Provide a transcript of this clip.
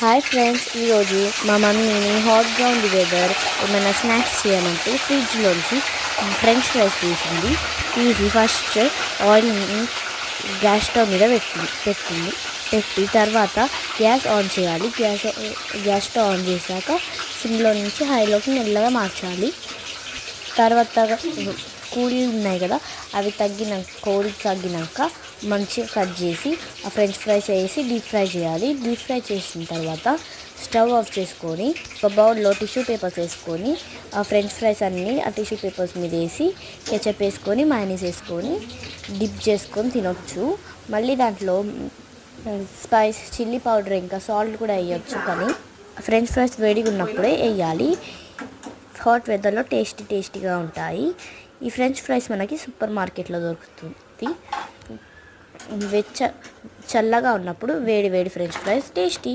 Hi friends, ఈరోజు మా మమ్మీని హాట్గా ఉంది వెదర్ ఏమైనా స్నాక్స్ చేయమంటే ఫ్రిడ్జ్లోంచి ఫ్రెంచ్ ఫ్రైస్ తీసి ఫస్ట్ ఆయిల్ని గ్యాస్ స్టవ్ మీద పెట్టి తర్వాత గ్యాస్ ఆన్ చేయాలి. గ్యాస్ స్టవ్ ఆన్ చేశాక సిమ్లో నుంచి హైలోకి మెల్లగా మార్చాలి. తర్వాత కూల్ ఉన్నాయి కదా, అవి కోడి తగ్గినాక మంచిగా కట్ చేసి ఆ ఫ్రెంచ్ ఫ్రైస్ వేసి డీప్ ఫ్రై చేయాలి. డీప్ ఫ్రై చేసిన తర్వాత స్టవ్ ఆఫ్ చేసుకొని ఒక బౌల్లో టిష్యూ పేపర్స్ వేసుకొని ఆ ఫ్రెంచ్ ఫ్రైస్ అన్నీ ఆ టిష్యూ పేపర్స్ మీద వేసి కెచప్ వేసుకొని మయోనీస్ వేసుకొని డిప్ చేసుకొని తినొచ్చు. మళ్ళీ దాంట్లో స్పైస్ చిల్లీ పౌడర్ ఇంకా సాల్ట్ కూడా వేయచ్చు, కానీ ఫ్రెంచ్ ఫ్రైస్ వేడిగా ఉన్నప్పుడే వేయాలి. హాట్ వెదర్లో టేస్టీగా ఉంటాయి. ఈ ఫ్రెంచ్ ఫ్రైస్ మనకి సూపర్ మార్కెట్లో దొరుకుతుంది. చల్లగా ఉన్నప్పుడు వేడి ఫ్రెంచ్ ఫ్రైస్ టేస్టీ.